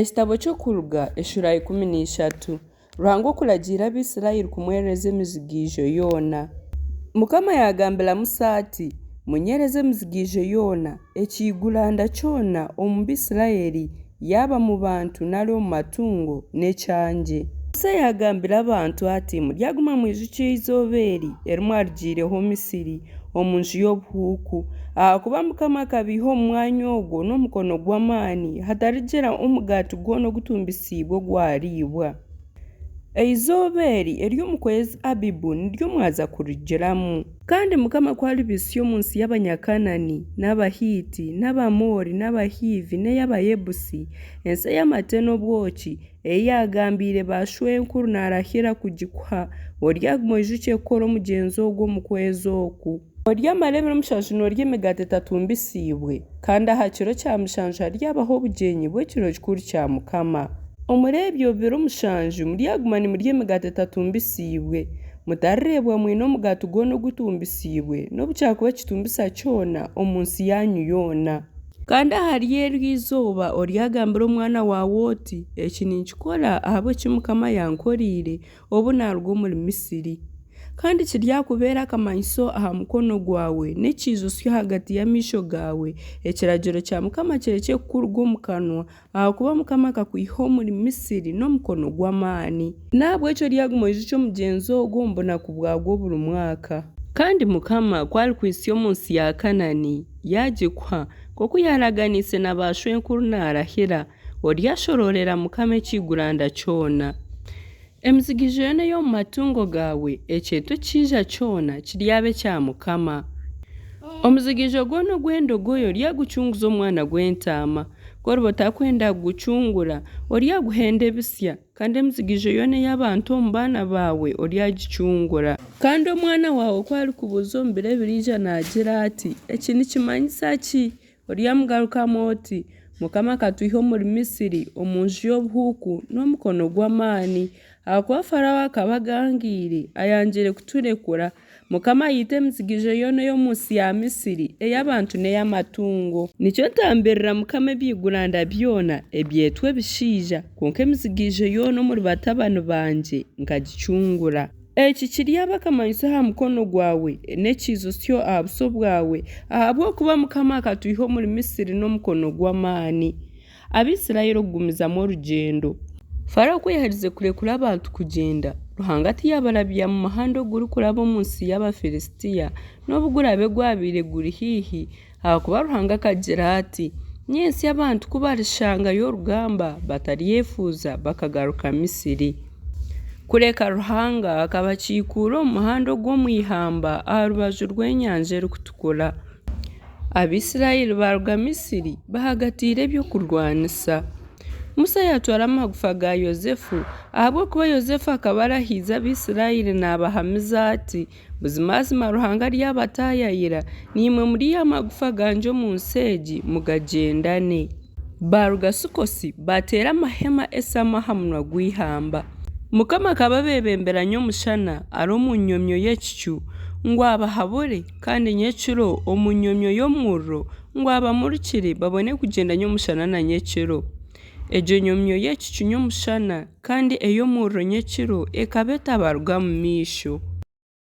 Ekitabo ky'okuruga eshura 13 Ruhanga okuragira Abisirayiri kumwereza emizigijo yoona. Mukama yagambira Musa ati munyereze emizigijo yoona ekiguranda kyona omu Bisirayiri yaba mu bantu nari omu matungo n'ekyangye. Musa yagambira abantu ati muryaguma mwijukya eizooba eri erimwarigiireho Misiri omu nju y'obuhuuku ahakuba Mukama akabiiha omu mwanya ogwo n'omukono gw'amaani hatarigira omugaati gwona ogutumbisiibwe gwariibwa. Eizooba eri ery'omu kwezi Abibu niryo mwaza kurigiramu. Kandi Mukama kwalibisya omu nsi y'Abanyakanani n'Abahiiti n'Abamori n'Abahiivi n'ey'Abayebusi ensi ey'amate n'obwoki ei yagambiire bashwenkuru narahira kugikuha oryaguma oijukye kukora omugyenzi ogwo omu kwezi oku. Oryamara ebiro 7 norya emigaati etatumbisiibwe kandi aha kiro kya 7 haryabaho obugyenyi bw'ekiro kikuru kya Mukama. Omuri ebyo biro 7 muryaguma nimurya emigaati etatumbisiibwe mutarireebwa mwine omugaati gwona ogutumbisiibwe n'obukyakuba ekitumbisa kyona omu nsi yanyu yoona. Kandi ahari erizooba oryagambira omwana waawe oti eki ninkikora ahabw'eki Mukama yankoriire obu naruga omuri Misiri. Kandi kiryakubeera akamanyiso aha mukono gwawe n'ekiijusyo hagati y'amaisho gawe ekiragiro kya Mukama kirekye kukuruga omu kanwa ahakuba Mukama akakwiha omuri Misiri n'omukono gw'amaani. Nahabw'ekyo ryaguma oijukye omugyenzi ogwo omu bunaku bwagwo buri mwaka. Kandi Mukama kwarikwisa omu nsi ya Kanani yagikuha nk'oku yaraganiise na bashwenkuru narahira oryashororera Mukama ekiguranda kyona. Emizigijo yoona y'omu matungo gawe ekyeto kiija kyona kiryabe kya Mukama. Omuzigijo gwona ogw'endogoyi oryagucunguza omwana gw'entaama koroba otakwenda kugucungura oryaguhenda ebisya kandi emizigijo yoona y'abantu omu baana bawe oryagicungura. Kandi omwana waawe kwarikubuuza omu biro ebiriija nagira ati eki nikimanyisa ki oryamugarukamu oti Mukama akatwiha omuri Misiri omu nju y'obuhuuku n'omukono gw'amaani ahakuba Farawo akaba agangiire ayanjire kuturekura. Mukama ayita emizigijo yoona y'omu nsi ya Misiri ey'abantu n'ey'amatungo. Nikyo ntambirira Mukama ebyiguranda byona ebyetwa ebishiija kwonka emizigijo yoona omuri batabani bangye nkagicungura. Eki kiryaba akamanyiso aha mukono gwawe n'ekiijusyo aha buso bwawe ahabw'okuba Mukama akatwiha omuri Misiri n'omukono gw'amaani. Abisirayiri okugumizamu orugyendo. Farawo kweyahalize kurekura abantu kugyenda Ruhanga tiyabarabya mu muhanda ogurikuraba omu nsi y'Abafilisitiya n'obugurabe gwabiire guri hiihi ahakuba Ruhanga akagira ati nyensi abantu kubarishangayo orugamba bataryefuuza bakagaruka Misiri. Kureka Ruhanga akabakiikuura omu muhanda ogw'omwihamba aha rubaju rw'enyanja erikutukura. Abisirayiri baruga Misiri bahagatiire ebyokurwanisa. Musa yatwara amagufa ga Yozefu ahabw'okuba Yozefu akaba arahiize Abisirayiri nabahamiza ati buzimazima Ruhanga ryabatayayira nimwe muri amagufa ganje omu nsi egi mugagyendane. Baruga Sukosi bateera amahema esama aha munwa gw'ihamba. Mukama akaba bebemberanya omushana ari omu nyomyo y'ekicu ngu abahabure kandi nyekiro omu nyomyo y'omurro ngu abamurikire babone kugyendanya omushana na nyekiro. Egyo nyomyo y'ekicu ny'omushana kandi ey'omurro nyekiro ekaba etabaruga mu maisho.